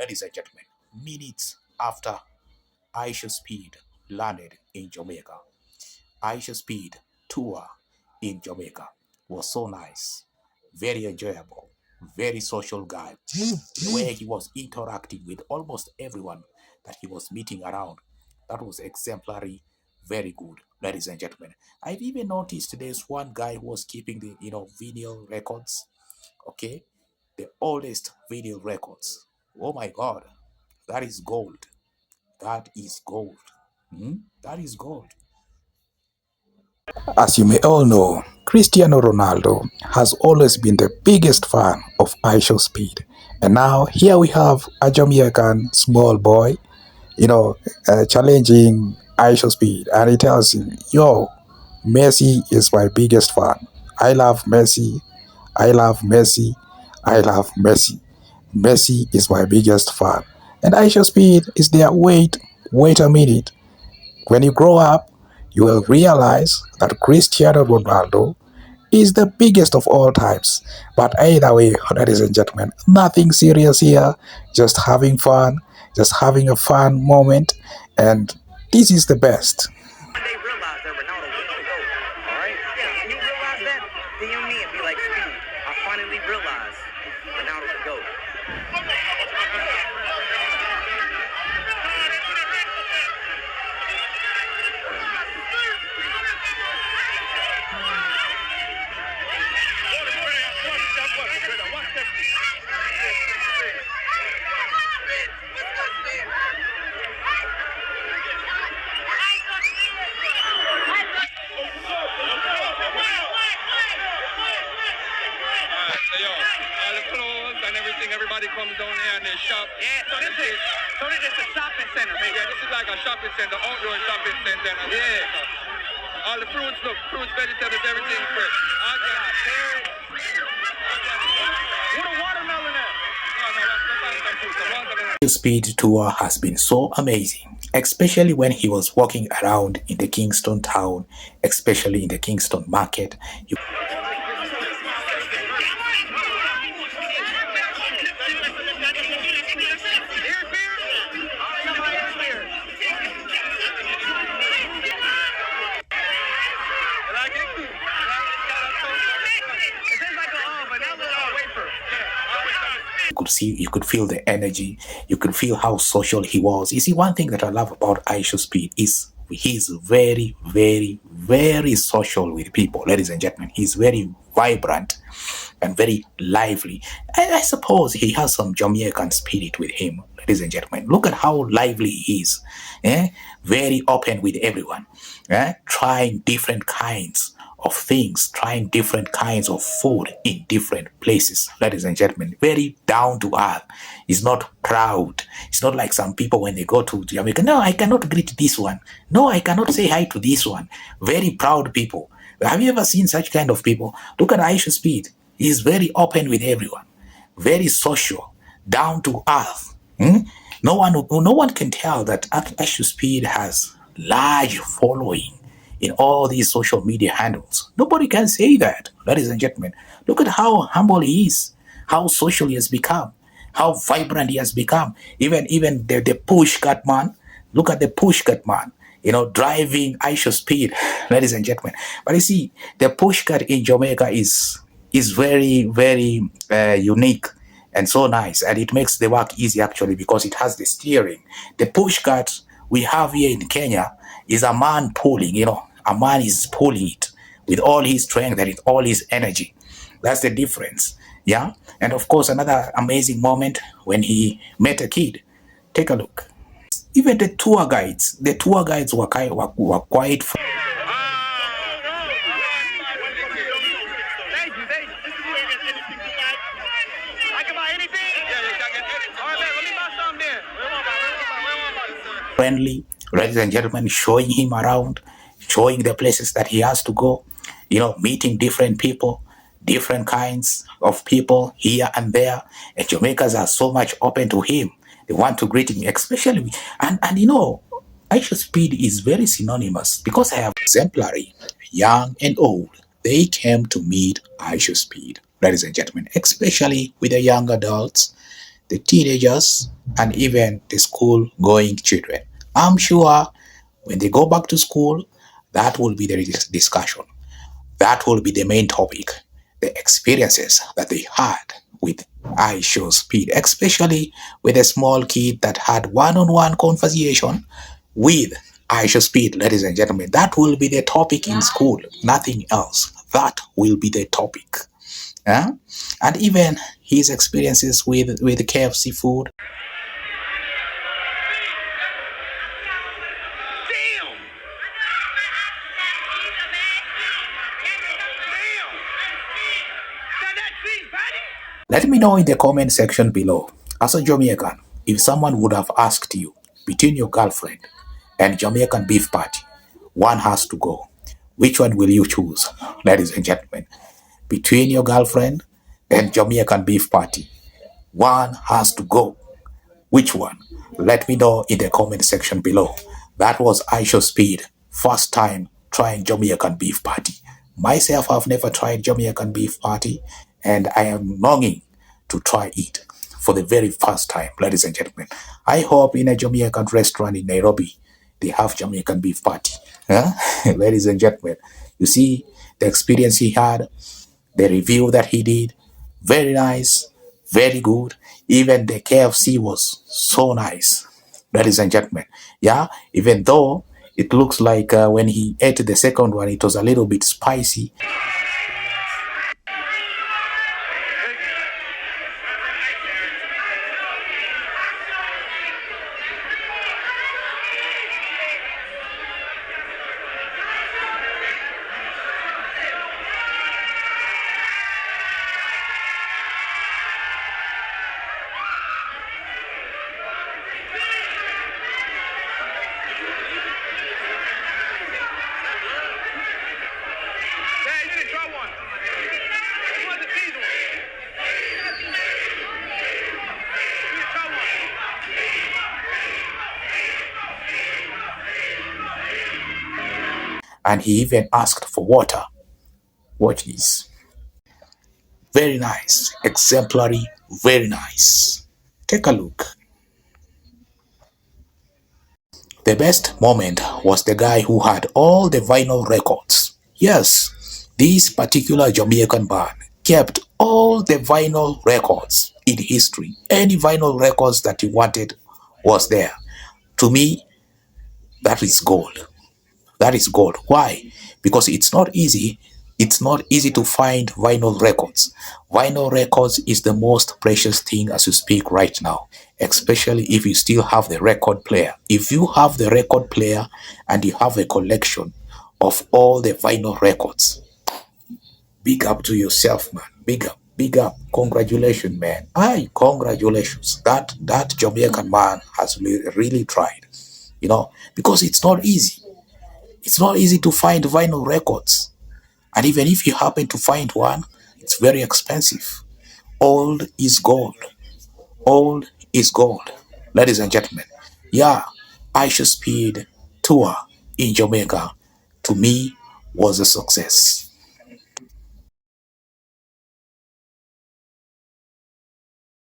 ladies and gentlemen, minutes after Ishow Speed landed in Jamaica, Ishow Speed tour in Jamaica was so nice, very enjoyable, very social guy. The way he was interacting with almost everyone that he was meeting around, that was exemplary, very good, ladies and gentlemen. I've even noticed there's one guy who was keeping the vinyl records, okay, the oldest vinyl records. Oh my God, that is gold. That is gold. That is gold. As you may all know, Cristiano Ronaldo has always been the biggest fan of Ishow Speed. And now here we have a Jamaican small boy, challenging Ishow Speed. And he tells him, yo, Messi is my biggest fan. I love Messi. I love Messi. I love Messi. Messi is my biggest fan. And Ishow Speed is there. Wait a minute. When you grow up, you will realize that Cristiano Ronaldo is the biggest of all times. But either way, ladies and gentlemen, nothing serious here, just having fun, just having a fun moment, and this is the best. They realize that Ronaldo was the GOAT. All right? Yeah, when you realize that, then you need to be like Speed. I finally realized Ronaldo's the GOAT. Everybody comes down here and they shop. Yeah, so this is a shopping center, baby. Yeah, this is like a shopping center, outdoor shopping center. Yeah. All the fruits, look, fruits, vegetables, everything fresh. Organic. What a watermelon at? Ishow Speed tour has been so amazing, especially when he was walking around in the Kingston town, especially in the Kingston market. You could feel the energy, you could feel how social he was. You see, one thing that I love about Ishow Speed is he's very, very, very social with people, ladies and gentlemen. He's very vibrant and very lively. And I suppose he has some Jamaican spirit with him, ladies and gentlemen. Look at how lively he is. Very open with everyone. Trying different kinds of things, trying different kinds of food in different places, ladies and gentlemen. Very down to earth. He's not proud. It's not like some people when they go to Jamaica. No, I cannot greet this one. No, I cannot say hi to this one. Very proud people. Have you ever seen such kind of people? Look at Ishow Speed. He's very open with everyone. Very social. Down to earth. No one can tell that Ishow Speed has large following in all these social media handles. Nobody can say that, ladies and gentlemen. Look at how humble he is, how social he has become, how vibrant he has become. Even the pushcart man. Look at the pushcart man, driving Ishow Speed, ladies and gentlemen. But you see, the pushcart in Jamaica is very, very unique and so nice, and it makes the work easy actually because it has the steering. The pushcart we have here in Kenya is a man pulling, a man is pulling it with all his strength and with all his energy. That's the difference. Yeah. And of course, another amazing moment when he met a kid. Take a look. Even the tour guides were quite. Friendly, ladies and gentlemen, showing him around, showing the places that he has to go, meeting different people, different kinds of people here and there. And Jamaicans are so much open to him. They want to greet him, especially, and Ishow Speed is very synonymous because I have exemplary, young and old. They came to meet Ishow Speed, ladies and gentlemen, especially with the young adults. the teenagers, and even the school going children. I'm sure when they go back to school, that will be the discussion. That will be the main topic. The experiences that they had with Ishow Speed, especially with a small kid that had one-on-one conversation with Ishow Speed, ladies and gentlemen. That will be the topic in school, nothing else. That will be the topic. Huh? And even his experiences with KFC food. Damn! Damn! That cheese patty? Let me know in the comment section below. As a Jamaican, if someone would have asked you between your girlfriend and Jamaican beef patty, one has to go. Which one will you choose, ladies and gentlemen? Between your girlfriend and Jamaican beef patty, one has to go. Which one? Let me know in the comment section below. That was Ishow Speed, first time trying Jamaican beef patty. Myself, I've never tried Jamaican beef patty, and I am longing to try it for the very first time, ladies and gentlemen. I hope in a Jamaican restaurant in Nairobi, they have Jamaican beef patty. Huh? Ladies and gentlemen, you see the experience he had, the review that he did, very nice, very good. Even the KFC was so nice, ladies and gentlemen. Yeah, even though it looks like when he ate the second one, it was a little bit spicy. Hey, you didn't try one. This was the cheese one. You didn't try one. And he even asked for water. Watch this. Very nice, exemplary, very nice. Take a look. The best moment was the guy who had all the vinyl records. Yes, this particular Jamaican band kept all the vinyl records in history. Any vinyl records that you wanted was there. To me, that is gold. That is gold. Why? Because it's not easy. It's not easy to find vinyl records. Vinyl records is the most precious thing as you speak right now, especially if you still have the record player. If you have the record player and you have a collection of all the vinyl records, big up to yourself, man. Big up, big up. Congratulations, man. Aye, congratulations. That Jamaican man has really tried, because it's not easy. It's not easy to find vinyl records. And even if you happen to find one, it's very expensive. Old is gold. Old is gold. Ladies and gentlemen, yeah, Ishow Speed tour in Jamaica, to me, was a success.